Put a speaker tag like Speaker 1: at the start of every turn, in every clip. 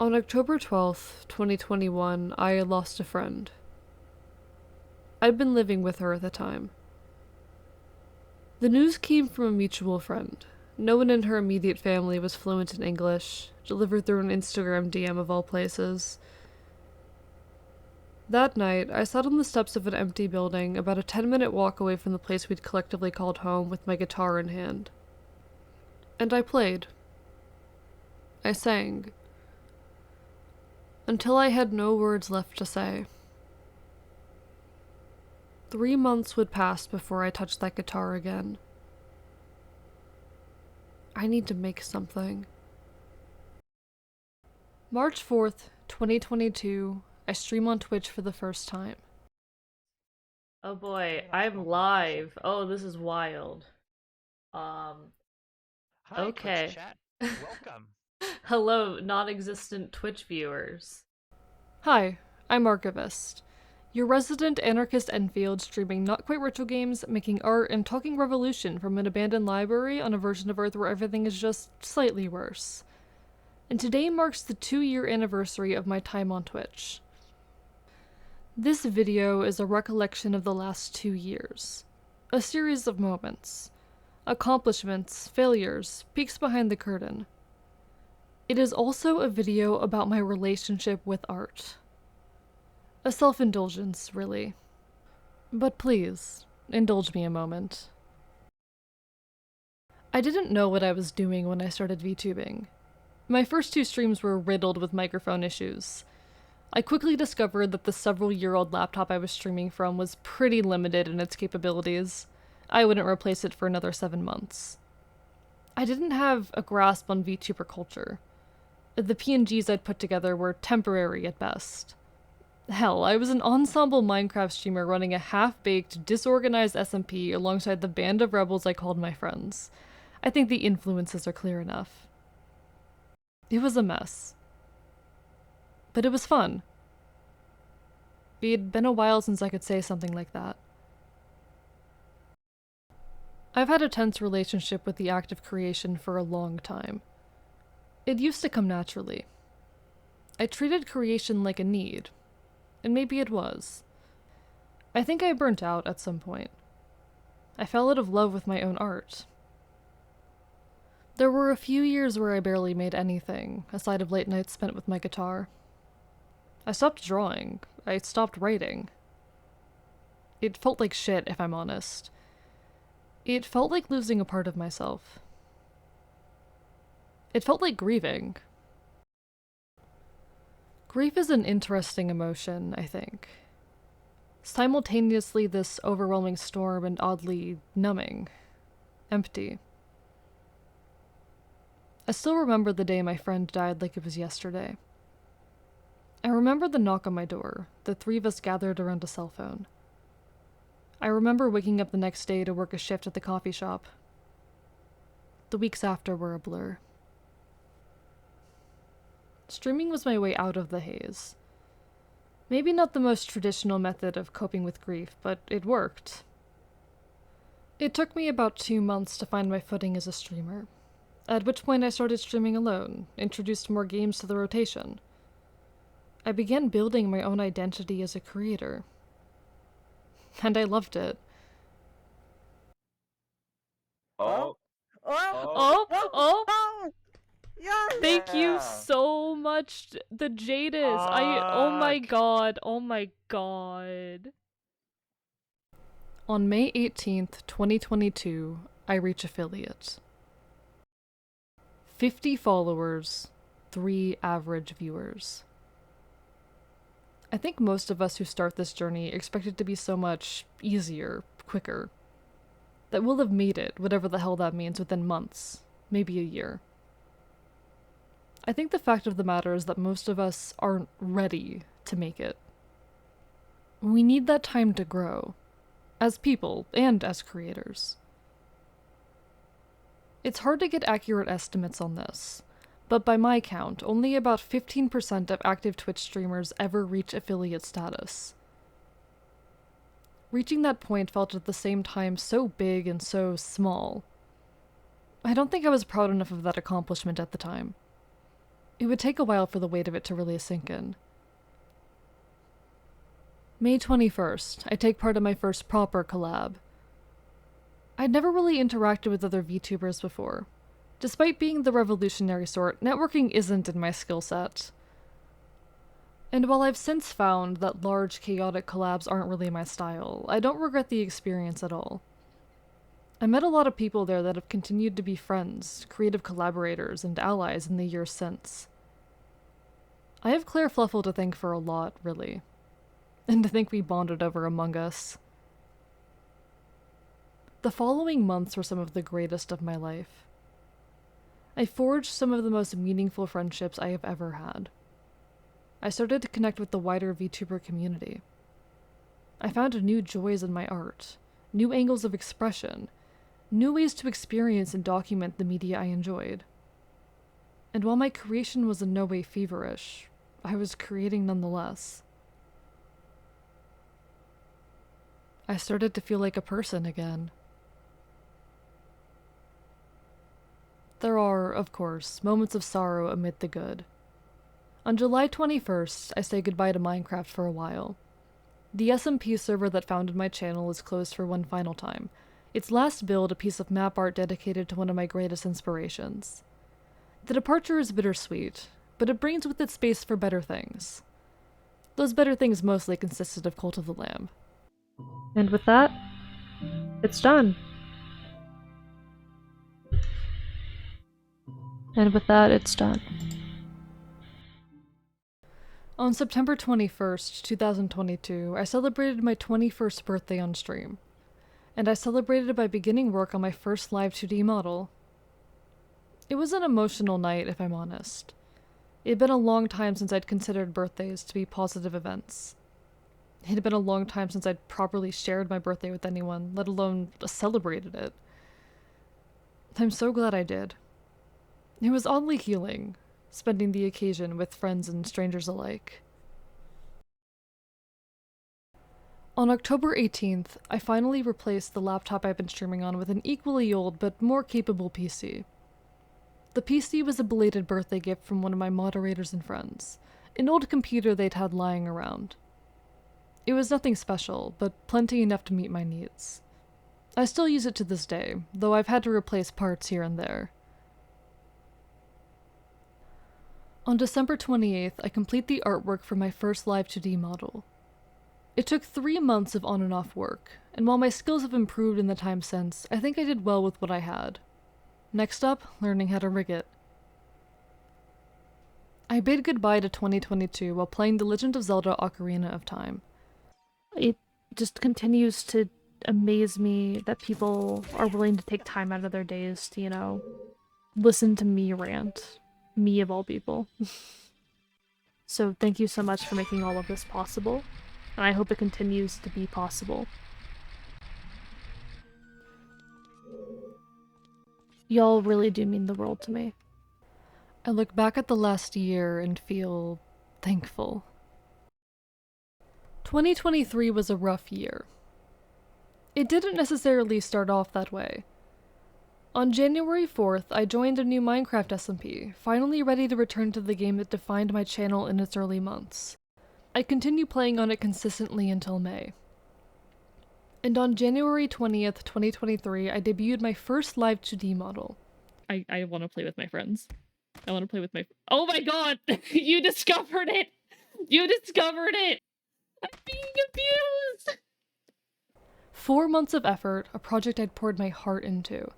Speaker 1: On October 12th, 2021, I lost a friend. I'd been living with her at the time. The news came from a mutual friend. No one in her immediate family was fluent in English, delivered through an Instagram DM of all places. That night, I sat on the steps of an empty building about a 10-minute walk away from the place we'd collectively called home with my guitar in hand. And I played. I sang. Until I had no words left to say. 3 months would pass before I touched that guitar again. I need to make something. March 4th, 2022, I stream on Twitch for the first time. Oh boy, I'm live. Oh, this is wild. Um,
Speaker 2: Hi, Twitch
Speaker 1: okay.
Speaker 2: chat. Welcome.
Speaker 1: Hello, non-existent Twitch viewers. Hi, I'm Archivist, your resident anarchist Enfield streaming not quite retro games, making art, and talking revolution from an abandoned library on a version of Earth where everything is just slightly worse. And today marks the 2-year anniversary of my time on Twitch. This video is a recollection of the last 2 years. A series of moments. Accomplishments, failures, peeks behind the curtain. It is also a video about my relationship with art. A self-indulgence, really. But please, indulge me a moment. I didn't know what I was doing when I started VTubing. My first 2 streams were riddled with microphone issues. I quickly discovered that the several-year-old laptop I was streaming from was pretty limited in its capabilities. I wouldn't replace it for another 7 months. I didn't have a grasp on VTuber culture. The PNGs I'd put together were temporary at best. Hell, I was an ensemble Minecraft streamer running a half-baked, disorganized SMP alongside the band of rebels I called my friends. I think the influences are clear enough. It was a mess. But it was fun. It'd been a while since I could say something like that. I've had a tense relationship with the act of creation for a long time. It used to come naturally. I treated creation like a need, and maybe it was. I think I burnt out at some point. I fell out of love with my own art. There were a few years where I barely made anything, aside of late nights spent with my guitar. I stopped drawing. I stopped writing. It felt like shit, if I'm honest. It felt like losing a part of myself. It felt like grieving. Grief is an interesting emotion, I think. Simultaneously this overwhelming storm and oddly numbing. Empty. I still remember the day my friend died like it was yesterday. I remember the knock on my door, the 3 of us gathered around a cell phone. I remember waking up the next day to work a shift at the coffee shop. The weeks after were a blur. Streaming was my way out of the haze. Maybe not the most traditional method of coping with grief, but it worked. It took me about 2 months to find my footing as a streamer, at which point I started streaming alone, introduced more games to the rotation. I began building my own identity as a creator. And I loved it.
Speaker 3: Oh,
Speaker 2: Oh,
Speaker 3: oh,
Speaker 1: Oh,
Speaker 2: oh,
Speaker 1: oh!
Speaker 2: oh! Yes!
Speaker 1: Thank you
Speaker 3: yeah.
Speaker 1: so much, the Jadis. Oh my
Speaker 2: Fuck.
Speaker 1: god, oh my god. On May 18th, 2022, I reach affiliate. 50 followers, 3 average viewers. I think most of us who start this journey expect it to be so much easier, quicker. That we'll have made it, whatever the hell that means, within months, maybe a year. I think the fact of the matter is that most of us aren't ready to make it. We need that time to grow, as people and as creators. It's hard to get accurate estimates on this, but by my count, only about 15% of active Twitch streamers ever reach affiliate status. Reaching that point felt at the same time so big and so small. I don't think I was proud enough of that accomplishment at the time. It would take a while for the weight of it to really sink in. May 21st, I take part in my first proper collab. I'd never really interacted with other VTubers before. Despite being the revolutionary sort, networking isn't in my skill set. And while I've since found that large, chaotic collabs aren't really my style, I don't regret the experience at all. I met a lot of people there that have continued to be friends, creative collaborators, and allies in the years since. I have Claire Fluffle to thank for a lot, really. And to think we bonded over Among Us. The following months were some of the greatest of my life. I forged some of the most meaningful friendships I have ever had. I started to connect with the wider VTuber community. I found new joys in my art, new angles of expression, new ways to experience and document the media I enjoyed. And while my creation was in no way feverish, I was creating nonetheless. I started to feel like a person again. There are, of course, moments of sorrow amid the good. On July 21st, I say goodbye to Minecraft for a while. The SMP server that founded my channel is closed for one final time. Its last build, a piece of map art dedicated to one of my greatest inspirations. The departure is bittersweet, but it brings with it space for better things. Those better things mostly consisted of Cult of the Lamb. And with that, it's done. On September 21st, 2022, I celebrated my 21st birthday on stream. And I celebrated it by beginning work on my first live 2D model. It was an emotional night, if I'm honest. It had been a long time since I'd considered birthdays to be positive events. It had been a long time since I'd properly shared my birthday with anyone, let alone celebrated it. I'm so glad I did. It was oddly healing, spending the occasion with friends and strangers alike. On October 18th, I finally replaced the laptop I've been streaming on with an equally old but more capable PC. The PC was a belated birthday gift from one of my moderators and friends, an old computer they'd had lying around. It was nothing special, but plenty enough to meet my needs. I still use it to this day, though I've had to replace parts here and there. On December 28th, I complete the artwork for my first live 2D model. It took 3 months of on and off work, and while my skills have improved in the time since, I think I did well with what I had. Next up, learning how to rig it. I bid goodbye to 2022 while playing The Legend of Zelda Ocarina of Time.
Speaker 3: It just continues to amaze me that people are willing to take time out of their days to, listen to me rant. Me of all people. So thank you so much for making all of this possible, and I hope it continues to be possible. Y'all really do mean the world to me.
Speaker 1: I look back at the last year and feel thankful. 2023 was a rough year. It didn't necessarily start off that way. On January 4th, I joined a new Minecraft SMP, finally ready to return to the game that defined my channel in its early months. I continued playing on it consistently until May. And on January 20th, 2023, I debuted my first live 2D model.
Speaker 3: I want to play with my friends. I want to play with my... Oh my god! You discovered it! You discovered it! I'm being abused!
Speaker 1: 4 months of effort, a project I'd poured my heart into.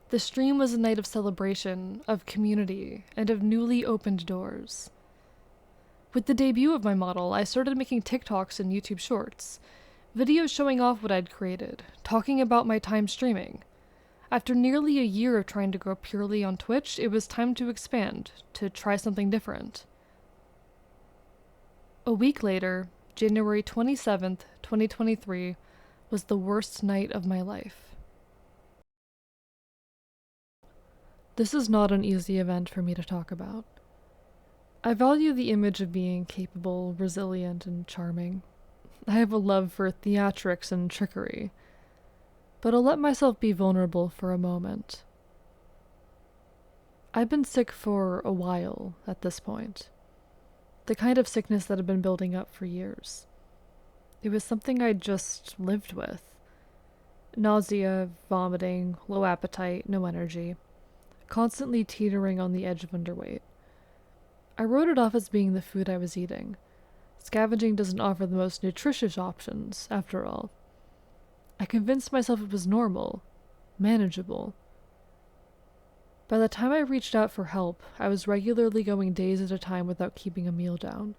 Speaker 1: The stream was a night of celebration, of community, and of newly opened doors. With the debut of my model, I started making TikToks and YouTube Shorts, videos showing off what I'd created, talking about my time streaming. After nearly a year of trying to grow purely on Twitch, it was time to expand, to try something different. A week later, January 27th, 2023, was the worst night of my life. This is not an easy event for me to talk about. I value the image of being capable, resilient, and charming. I have a love for theatrics and trickery, but I'll let myself be vulnerable for a moment. I'd been sick for a while at this point. The kind of sickness that had been building up for years. It was something I'd just lived with. Nausea, vomiting, low appetite, no energy. Constantly teetering on the edge of underweight. I wrote it off as being the food I was eating. Scavenging doesn't offer the most nutritious options, after all. I convinced myself it was normal, manageable. By the time I reached out for help, I was regularly going days at a time without keeping a meal down.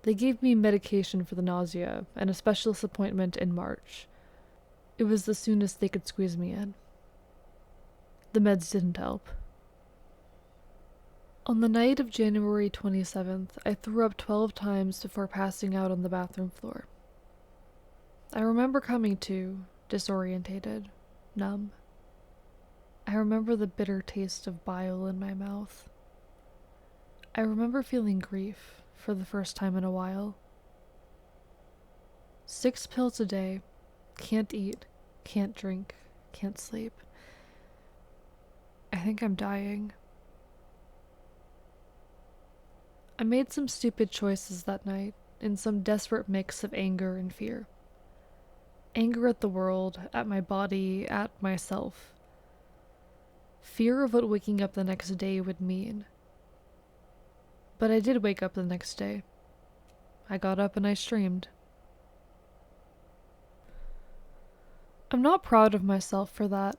Speaker 1: They gave me medication for the nausea and a specialist appointment in March. It was the soonest they could squeeze me in. The meds didn't help. On the night of January 27th, I threw up 12 times before passing out on the bathroom floor. I remember coming to, disorientated, numb. I remember the bitter taste of bile in my mouth. I remember feeling grief for the first time in a while. 6 pills a day, can't eat, can't drink, can't sleep. I think I'm dying. I made some stupid choices that night, in some desperate mix of anger and fear. Anger at the world, at my body, at myself. Fear of what waking up the next day would mean. But I did wake up the next day. I got up and I streamed. I'm not proud of myself for that.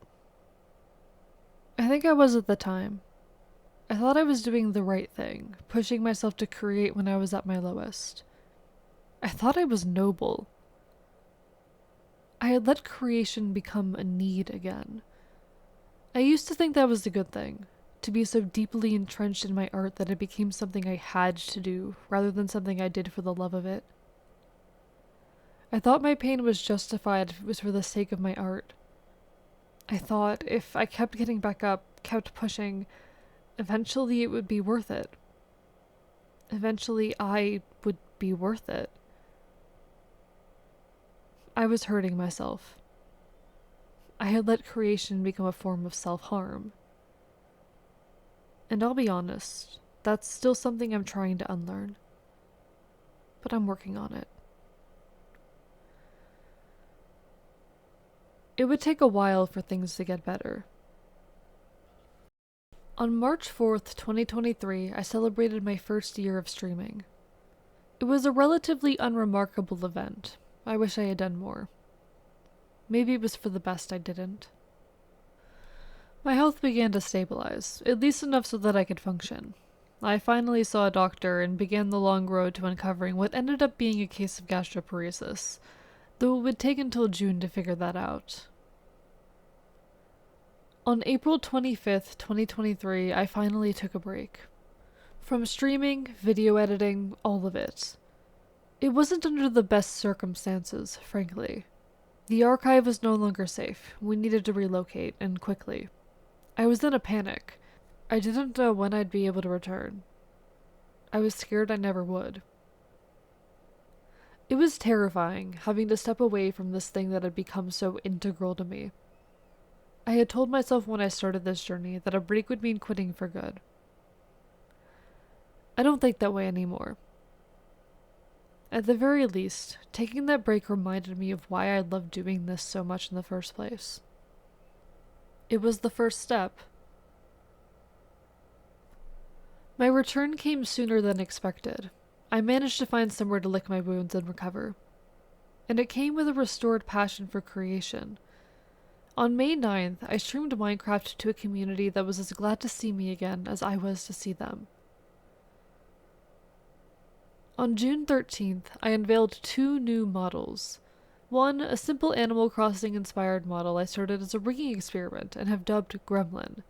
Speaker 1: I think I was at the time. I thought I was doing the right thing, pushing myself to create when I was at my lowest. I thought I was noble. I had let creation become a need again. I used to think that was a good thing, to be so deeply entrenched in my art that it became something I had to do, rather than something I did for the love of it. I thought my pain was justified if it was for the sake of my art. I thought if I kept getting back up, kept pushing, eventually it would be worth it. Eventually I would be worth it. I was hurting myself. I had let creation become a form of self-harm. And I'll be honest, that's still something I'm trying to unlearn. But I'm working on it. It would take a while for things to get better. On March 4th, 2023, I celebrated my first year of streaming. It was a relatively unremarkable event. I wish I had done more. Maybe it was for the best I didn't. My health began to stabilize, at least enough so that I could function. I finally saw a doctor and began the long road to uncovering what ended up being a case of gastroparesis, though it would take until June to figure that out. On April 25th, 2023, I finally took a break. From streaming, video editing, all of it. It wasn't under the best circumstances, frankly. The archive was no longer safe. We needed to relocate, and quickly. I was in a panic. I didn't know when I'd be able to return. I was scared I never would. It was terrifying, having to step away from this thing that had become so integral to me. I had told myself when I started this journey that a break would mean quitting for good. I don't think that way anymore. At the very least, taking that break reminded me of why I loved doing this so much in the first place. It was the first step. My return came sooner than expected. I managed to find somewhere to lick my wounds and recover. And it came with a restored passion for creation. On May 9th, I streamed Minecraft to a community that was as glad to see me again as I was to see them. On June 13th, I unveiled 2 new models. One, a simple Animal Crossing-inspired model I started as a rigging experiment and have dubbed Gremlin.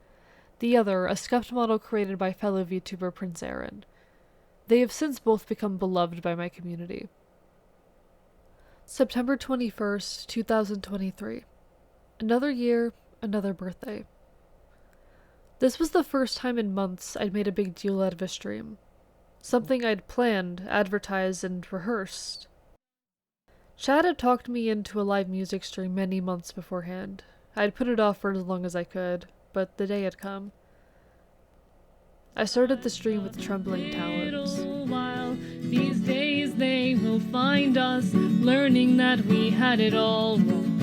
Speaker 1: The other, a scuffed model created by fellow VTuber Prince Aaron. They have since both become beloved by my community. September 21st, 2023. Another year, another birthday. This was the first time in months I'd made a big deal out of a stream. Something I'd planned, advertised, and rehearsed. Chad had talked me into a live music stream many months beforehand. I'd put it off for as long as I could, but the day had come. I started the stream with trembling talons.
Speaker 4: These days they will find us learning that we had it all wrong.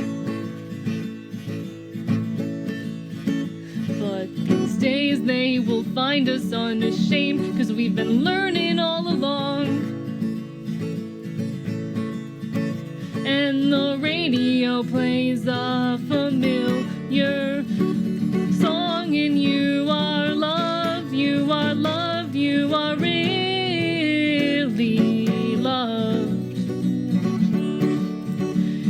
Speaker 4: But these days they will find us unashamed, 'cause we've been learning all along. And the radio plays a familiar song, and you are loved, you are loved, you are really loved.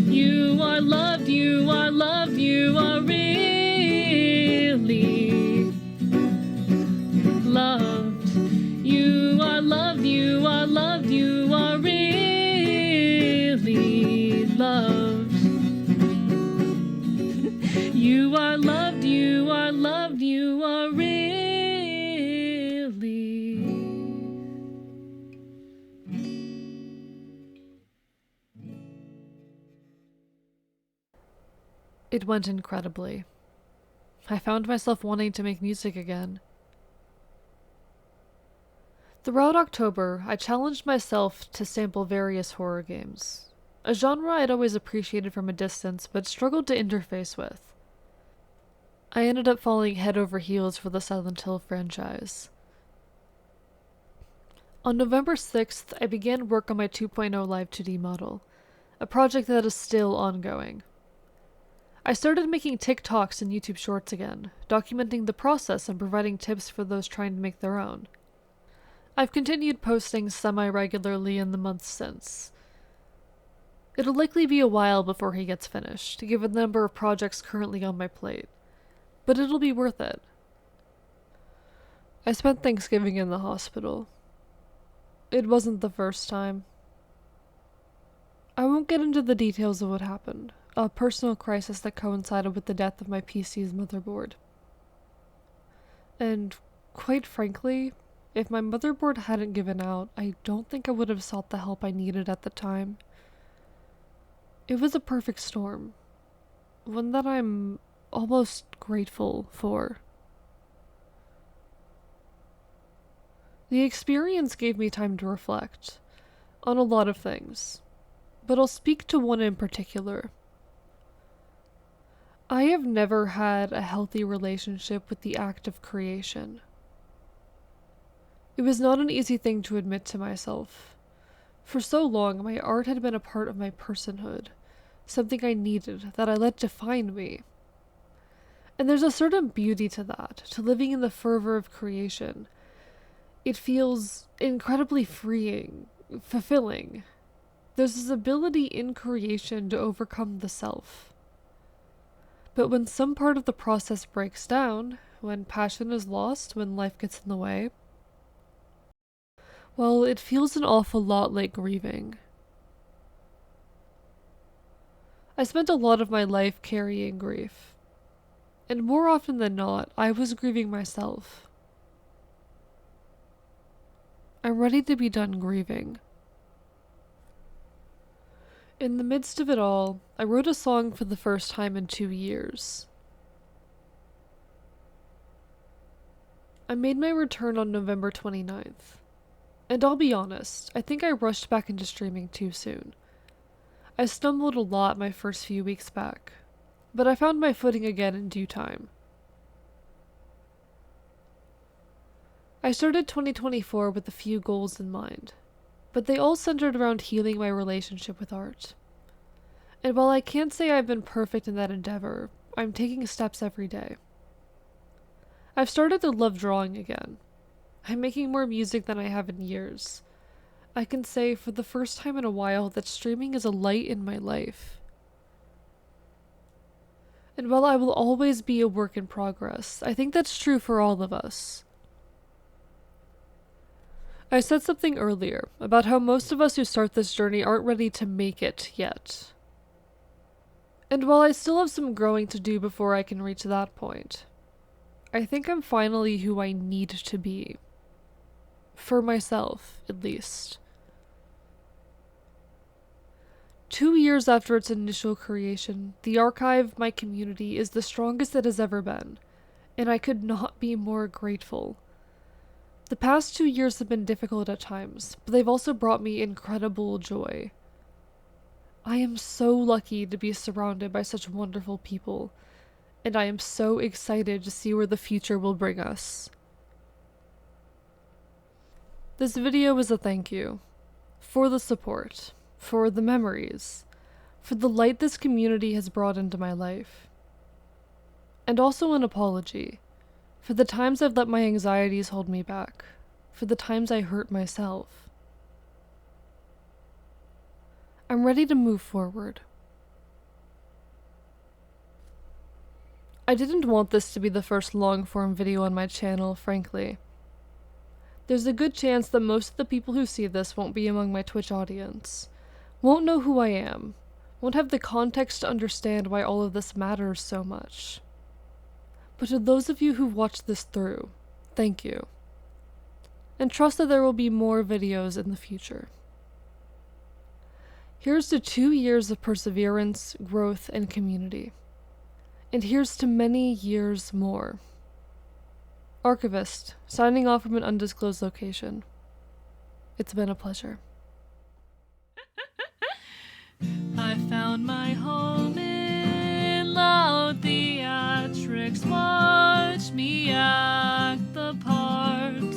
Speaker 4: You are loved, you are loved, you are really loved. You are loved, you are loved, you are really loved. You are loved, you are loved, you are really.
Speaker 1: It went incredibly. I found myself wanting to make music again. Throughout October, I challenged myself to sample various horror games, a genre I'd always appreciated from a distance but struggled to interface with. I ended up falling head over heels for the Silent Hill franchise. On November 6th, I began work on my 2.0 Live 2D model, a project that is still ongoing. I started making TikToks and YouTube Shorts again, documenting the process and providing tips for those trying to make their own. I've continued posting semi-regularly in the months since. It'll likely be a while before he gets finished, given the number of projects currently on my plate, but it'll be worth it. I spent Thanksgiving in the hospital. It wasn't the first time. I won't get into the details of what happened. A personal crisis that coincided with the death of my PC's motherboard. And, quite frankly, if my motherboard hadn't given out, I don't think I would have sought the help I needed at the time. It was a perfect storm. One that I'm almost grateful for. The experience gave me time to reflect on a lot of things, but I'll speak to one in particular. I have never had a healthy relationship with the act of creation. It was not an easy thing to admit to myself. For so long, my art had been a part of my personhood, something I needed, that I let define me. And there's a certain beauty to that, to living in the fervor of creation. It feels incredibly freeing, fulfilling. There's this ability in creation to overcome the self. But when some part of the process breaks down, when passion is lost, when life gets in the way, well, it feels an awful lot like grieving. I spent a lot of my life carrying grief. And more often than not, I was grieving myself. I'm ready to be done grieving. In the midst of it all, I wrote a song for the first time in 2 years. I made my return on November 29th. And I'll be honest, I think I rushed back into streaming too soon. I stumbled a lot my first few weeks back, but I found my footing again in due time. I started 2024 with a few goals in mind, but they all centered around healing my relationship with art. And while I can't say I've been perfect in that endeavor, I'm taking steps every day. I've started to love drawing again. I'm making more music than I have in years. I can say for the first time in a while that streaming is a light in my life. And while I will always be a work in progress, I think that's true for all of us. I said something earlier about how most of us who start this journey aren't ready to make it yet. And while I still have some growing to do before I can reach that point, I think I'm finally who I need to be. For myself, at least. 2 years after its initial creation, the archive, my community, is the strongest it has ever been, and I could not be more grateful. The past 2 years have been difficult at times, but they've also brought me incredible joy. I am so lucky to be surrounded by such wonderful people, and I am so excited to see where the future will bring us. This video is a thank you for the support, for the memories, for the light this community has brought into my life. And also an apology for the times I've let my anxieties hold me back, for the times I hurt myself. I'm ready to move forward. I didn't want this to be the first long-form video on my channel, frankly. There's a good chance that most of the people who see this won't be among my Twitch audience, won't know who I am, won't have the context to understand why all of this matters so much. But to those of you who've watched this through, thank you. And trust that there will be more videos in the future. Here's to 2 years of perseverance, growth, and community. And here's to many years more. Archivist, signing off from an undisclosed location. It's been a pleasure.
Speaker 4: I found my home in loud theatrics. Watch me act the part.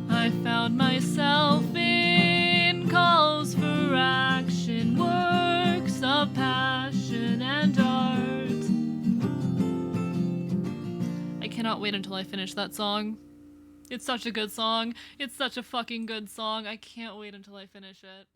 Speaker 4: I found myself in calls for action, works of passion and art. I cannot wait until I finish that song. It's such a good song. It's such a fucking good song. I can't wait until I finish it.